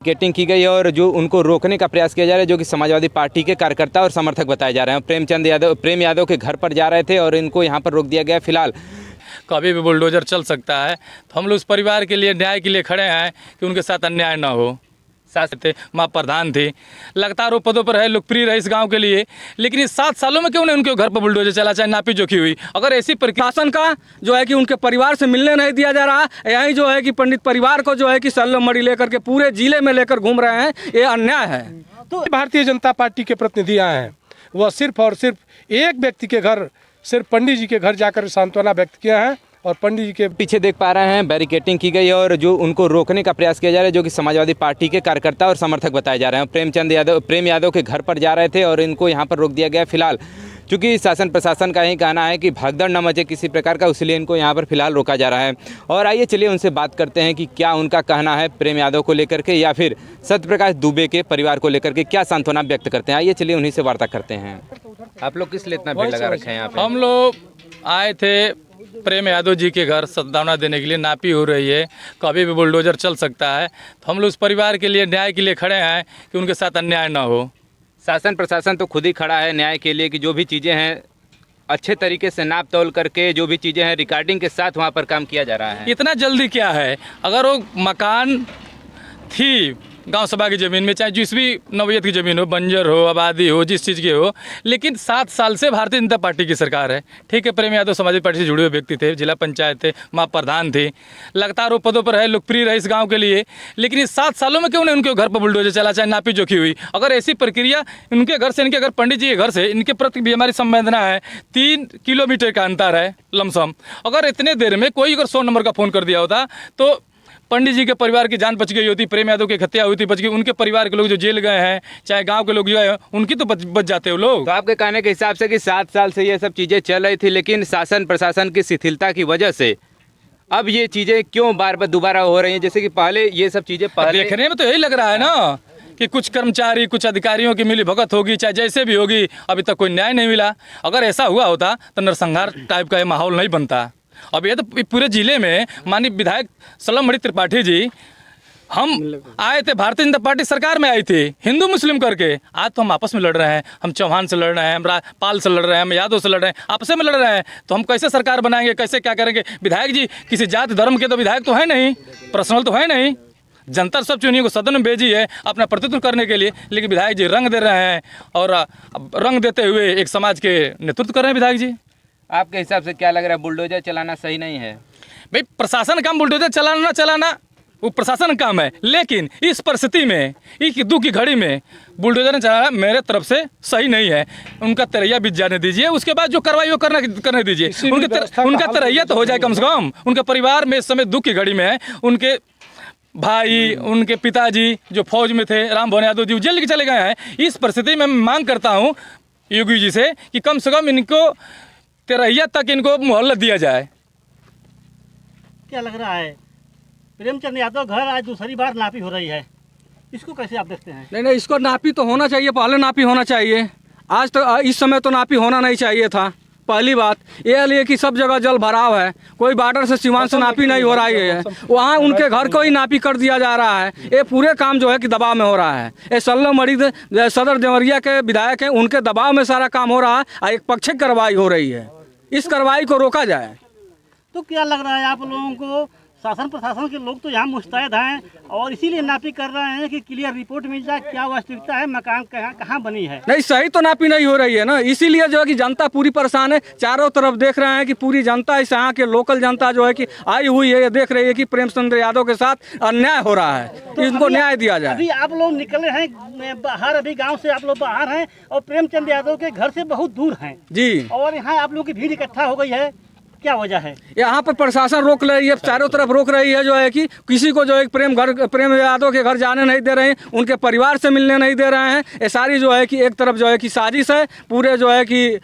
Picketing की गई और जो उनको रोकने का प्रयास किया जा रहा है, जो कि समाजवादी पार्टी के कार्यकर्ता और समर्थक बताए जा रहे हैं। प्रेम यादव के घर पर जा रहे थे और इनको यहां पर रोक दिया गया। फिलहाल कभी भी बुलडोजर चल सकता है, तो हम लोग उस परिवार के लिए न्याय के लिए खड़े हैं कि उनके साथ अन्याय ना हो। सास थे, माँ प्रधान थे, लगातार वो पदों पर है, लोकप्रिय रहे इस गांव के लिए, लेकिन इस 7 सालों में क्यों नहीं उनके घर पर बुलडोजर चला, चाहे नापी जोखी हुई। अगर ऐसी प्रशासन का जो है कि उनके परिवार से मिलने नहीं दिया जा रहा, यही जो है कि पंडित परिवार को जो है कि सल्लम मड़ी लेकर के पूरे जिले में लेकर घूम रहे हैं, ये अन्याय है। तो भारतीय जनता पार्टी के प्रतिनिधि आए हैं, वह सिर्फ और सिर्फ एक व्यक्ति के घर, सिर्फ पंडित जी के घर जाकर सांत्वना व्यक्त किया है। और पंडित जी के पीछे देख पा रहे हैं बैरिकेटिंग की गई और जो उनको रोकने का प्रयास किया जा रहा है, जो कि समाजवादी पार्टी के कार्यकर्ता और समर्थक बताए जा रहे हैं। प्रेम यादव के घर पर जा रहे थे और इनको यहाँ पर रोक दिया गया। फिलहाल चूँकि शासन प्रशासन का ही कहना है कि भागदड़ न मचे किसी प्रकार का, इसलिए इनको यहाँ पर फिलहाल रोका जा रहा है। और आइए चलिए उनसे बात करते हैं कि क्या उनका कहना है प्रेम यादव को लेकर के, या फिर सत्यप्रकाश दुबे के परिवार को लेकर के क्या सांत्वना व्यक्त करते हैं। आइए चलिए उन्हीं से वार्ता करते हैं। आप लोग किस लिए इतना भीड़ लगा रखे हैं यहाँ पे? हम लोग आए थे प्रेम यादव जी के घर सद्भावना देने के लिए। नापी हो रही है, कभी भी बुलडोजर चल सकता है, तो हम लोग उस परिवार के लिए न्याय के लिए खड़े हैं कि उनके साथ अन्याय ना हो। शासन प्रशासन तो खुद ही खड़ा है न्याय के लिए कि जो भी चीज़ें हैं अच्छे तरीके से नाप तोल करके, जो भी चीज़ें हैं रिकॉर्डिंग के साथ वहाँ पर काम किया जा रहा है। इतना जल्दी क्या है? अगर वो मकान थी गांव सभा की ज़मीन में, चाहे जिस भी नवैयत की ज़मीन हो, बंजर हो, आबादी हो, जिस चीज़ की हो, लेकिन 7 साल से भारतीय जनता पार्टी की सरकार है। ठीक है, प्रेम यादव समाजवादी पार्टी से जुड़े हुए व्यक्ति थे, जिला पंचायत थे, माँ प्रधान थे, लगातार वो पदों पर है, लोकप्रिय रहे इस गांव के लिए, लेकिन इस 7 सालों में क्यों नहीं उनके घर पर बुलडोजर चला, चाहे नापी जोखी हुई। अगर ऐसी प्रक्रिया उनके घर से, इनके घर पंडित जी के घर से, इनके प्रति भी हमारी संवेदना है। 3 किलोमीटर का अंतर है लमसम। अगर इतने देर में कोई अगर 100 नंबर का फ़ोन कर दिया होता तो पंडित जी के परिवार की जान बच गई होती, प्रेम यादव की हत्या हुई थी बच गई, उनके परिवार के लोग जो जेल गए हैं, चाहे गांव के लोग गए हैं, उनकी तो बच जाते हो लोग। तो आपके कहने के हिसाब से कि 7 साल से ये सब चीज़ें चल रही थी, लेकिन शासन प्रशासन की शिथिलता की वजह से अब ये चीज़ें क्यों बार बार दोबारा हो रही हैं? जैसे कि पहले ये सब चीज़ें पहले देखने में तो यही लग रहा है ना कि कुछ कर्मचारी, कुछ अधिकारियों की मिली भगत होगी, चाहे जैसे भी होगी, अभी तक कोई न्याय नहीं मिला। अगर ऐसा हुआ होता तो नरसंहार टाइप का ये माहौल नहीं बनता। अब ये तो पूरे जिले में माननीय विधायक सल्लम मड़ी त्रिपाठी जी, हम आए थे, भारतीय जनता पार्टी सरकार में आई थी हिंदू मुस्लिम करके। आज तो हम आपस में लड़ रहे हैं, हम चौहान से लड़ रहे हैं, हम पाल से लड़ रहे हैं, हम यादव से लड़ रहे हैं, आपस में लड़ रहे हैं। तो हम कैसे सरकार बनाएंगे, कैसे क्या करेंगे? विधायक जी किसी जाति धर्म के तो विधायक तो है नहीं, पर्सनल तो है नहीं। जनता सब चुनियों को सदन में भेजी है अपना प्रतिनिधित्व करने के लिए, लेकिन विधायक जी रंग दे रहे हैं और रंग देते हुए एक समाज के नेतृत्व कर रहे हैं विधायक जी। आपके हिसाब से क्या लग रहा है, बुलडोजर चलाना सही नहीं है? भाई प्रशासन काम बुलडोजर चलाना वो प्रशासन काम है, लेकिन इस परिस्थिति में, इस दुख की घड़ी में बुलडोजर ने चलाना मेरे तरफ से सही नहीं है। उनका तरैया बीत जाने दीजिए, उसके बाद जो कार्रवाई वो करने दीजिए। उनका तरैया तो हो जाए कम से कम। उनके परिवार में इस समय दुख की घड़ी में है, उनके भाई, उनके पिताजी जो फौज में थे, राम भवन यादव जी जेल के चले गए हैं। इस परिस्थिति में मैं मांग करता हूँ योगी जी से कि कम से कम इनको तेरहिया तक इनको मोहल्ला दिया जाए। क्या लग रहा है प्रेमचंद यादव घर आज दूसरी बार नापी हो रही है, इसको कैसे आप देखते हैं? नहीं, इसको नापी तो होना चाहिए, पहले नापी होना चाहिए। आज तो इस समय तो नापी होना नहीं चाहिए था। पहली बात ये लिए कि सब जगह जल भराव है, कोई बॉर्डर से सीमांत से नापी नहीं हो रही है, वहाँ उनके घर को ही नापी कर दिया जा रहा है। ये पूरे काम जो है कि दबाव में हो रहा है। ये सल्लम मड़ी सदर देवरिया के विधायक हैं, उनके दबाव में सारा काम हो रहा है और एक पक्षिक कार्रवाई हो रही है। इस कार्रवाई को रोका जाए। तो क्या लग रहा है आप लोगों को, शासन प्रशासन के लोग तो यहाँ मुस्तैद हैं और इसीलिए नापी कर रहे हैं कि क्लियर रिपोर्ट मिल जाए, क्या वास्तविकता है, मकान कहाँ बनी है? नहीं, सही तो नापी नहीं हो रही है ना, इसीलिए जो है कि जनता पूरी परेशान है। चारों तरफ देख रहे हैं कि पूरी जनता, इस यहाँ के लोकल जनता जो है कि आई हुई है, ये देख रही है कि प्रेमचंद यादव के साथ अन्याय हो रहा है, तो इनको न्याय दिया जाए। अभी आप लोग निकले हैं बाहर, अभी गाँव से आप लोग बाहर हैं और प्रेमचंद यादव के घर से बहुत दूर हैं जी, और यहाँ आप लोग की भीड़ इकट्ठा हो गई है, क्या वजह है? यहाँ पर प्रशासन रोक रही है, चारों तरफ रोक रही है, जो है कि किसी को जो है प्रेम यादव के घर जाने नहीं दे रहे हैं, उनके परिवार से मिलने नहीं दे रहे हैं। ये सारी जो है कि एक तरफ जो है कि साजिश है, पूरे जो है कि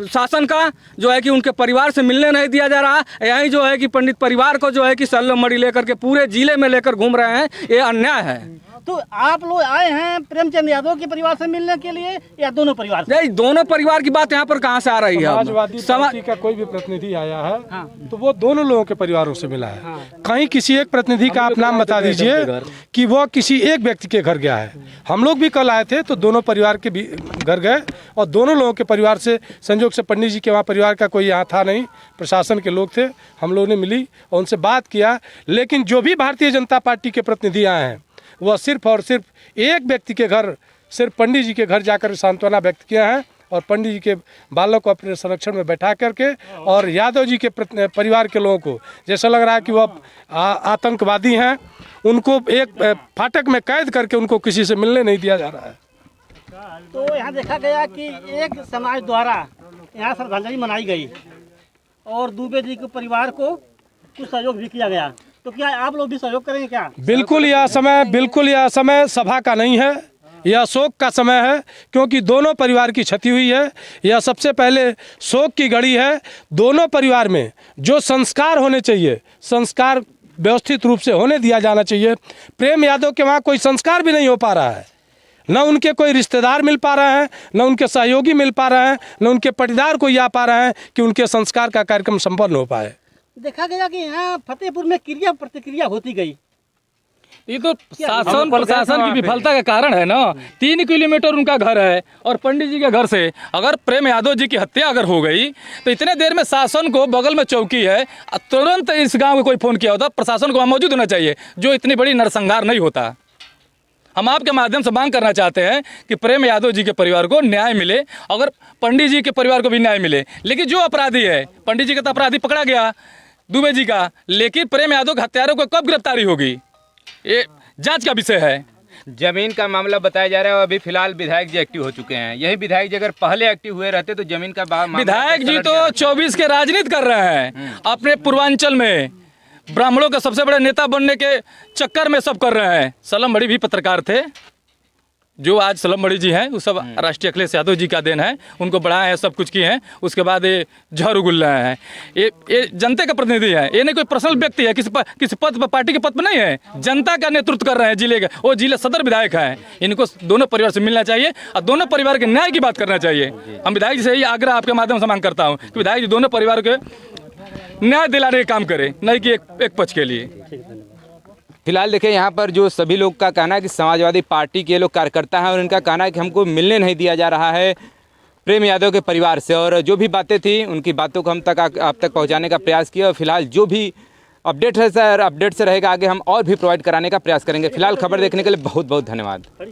शासन का जो है कि उनके परिवार से मिलने नहीं दिया जा रहा। यही जो है कि पंडित परिवार को जो है कि सल्लम मड़ी लेकर के पूरे जिले में लेकर घूम रहे हैं, ये अन्याय है। तो आप लोग आए हैं प्रेमचंद यादव के परिवार से मिलने के लिए या दोनों परिवार से? नहीं, दोनों परिवार की बात यहाँ पर कहाँ से आ रही है? समाजवादी पार्टी का कोई भी प्रतिनिधि आया है तो वो दोनों लोगों के परिवारों से मिला है। कहीं किसी एक प्रतिनिधि का आप नाम बता दीजिए कि वो किसी एक व्यक्ति के घर गया है। हम लोग भी कल आए थे तो दोनों परिवार के भी घर गए और दोनों लोगों के परिवार से संयोग से पंडित जी के वहाँ परिवार का कोई यहाँ था नहीं, प्रशासन के लोग थे। हम लोगों ने मिली और उनसे बात किया, लेकिन जो भी भारतीय जनता पार्टी के प्रतिनिधि आए हैं वह सिर्फ और सिर्फ एक व्यक्ति के घर, सिर्फ पंडित जी के घर जाकर सांत्वना व्यक्त किया है और पंडित जी के बालों को अपने संरक्षण में बैठा करके और यादव जी के परिवार के लोगों को जैसा लग रहा है कि वह आतंकवादी हैं, उनको एक फाटक में कैद करके उनको किसी से मिलने नहीं दिया जा रहा है। तो यहाँ देखा गया कि एक समाज द्वारा यहाँ श्रद्धांजलि मनाई गई और दुबे जी के परिवार को कुछ सहयोग भी किया गया, तो क्या आप लोग भी सहयोग करेंगे क्या? बिल्कुल यह समय सभा का नहीं है, यह शोक का समय है, क्योंकि दोनों परिवार की क्षति हुई है। यह सबसे पहले शोक की घड़ी है। दोनों परिवार में जो संस्कार होने चाहिए, संस्कार व्यवस्थित रूप से होने दिया जाना चाहिए। प्रेम यादव के वहाँ कोई संस्कार भी नहीं हो पा रहा है, न उनके कोई रिश्तेदार मिल पा रहे हैं, न उनके सहयोगी मिल पा रहे हैं, न उनके पटीदार कोई आ पा रहे हैं कि उनके संस्कार का कार्यक्रम संपन्न हो पाए। देखा गया कि यहाँ फतेहपुर में क्रिया प्रतिक्रिया होती गई। ये तो शासन प्रशासन की विफलता का कारण है ना। 3 किलोमीटर उनका घर है और पंडित जी के घर से अगर प्रेम यादव जी की हत्या अगर हो गई तो इतने देर में शासन को बगल में चौकी है, तुरंत इस गांव में कोई फोन किया होता, प्रशासन को वहाँ मौजूद होना चाहिए, जो इतनी बड़ी नरसंहार नहीं होता। हम आपके माध्यम से मांग करना चाहते हैं कि प्रेम यादव जी के परिवार को न्याय मिले, अगर पंडित जी के परिवार को भी न्याय मिले। लेकिन जो अपराधी है, पंडित जी का तो अपराधी पकड़ा गया दुबे जी का, लेकिन प्रेम यादव के हत्यारों को कब गिरफ्तारी होगी, ये जांच का विषय है। जमीन का मामला बताया जा रहा है और अभी फिलहाल विधायक जी एक्टिव हो चुके हैं। यही विधायक जी अगर पहले एक्टिव हुए रहते तो जमीन का विधायक जी तो 24 के राजनीति कर रहे हैं, अपने पूर्वांचल में ब्राह्मणों के सबसे बड़े नेता बनने के चक्कर में सब कर रहे हैं। सलम बड़ी भी पत्रकार थे, जो आज सलम बड़ी जी हैं, वो सब राष्ट्रीय अखिलेश यादव जी का देन है, उनको बढ़ाए हैं, सब कुछ किए हैं। उसके बाद ये जहर उगल रहे हैं। ये जनता का प्रतिनिधि है, ये नहीं कोई पर्सनल व्यक्ति है, किसी पद पर, पार्टी के पद पर नहीं है, जनता का नेतृत्व कर रहे हैं जिले का। वो जिले सदर विधायक हैं, इनको दोनों परिवार से मिलना चाहिए और दोनों परिवार के न्याय की बात करना चाहिए। हम विधायक जी से यही आग्रह आपके माध्यम से मांग करता हूँ कि विधायक जी दोनों परिवार के न्याय दिलाने का काम करें, नहीं कि एक पक्ष के लिए। फिलहाल देखिए यहाँ पर जो सभी लोग का कहना है कि समाजवादी पार्टी के लोग कार्यकर्ता हैं और इनका कहना है कि हमको मिलने नहीं दिया जा रहा है प्रेम यादव के परिवार से, और जो भी बातें थी उनकी बातों को हम तक आप तक पहुँचाने का प्रयास किया। और फिलहाल जो भी अपडेट है सर, अपडेट से रहेगा आगे हम और भी प्रोवाइड कराने का प्रयास करेंगे। फिलहाल खबर देखने के लिए बहुत बहुत धन्यवाद।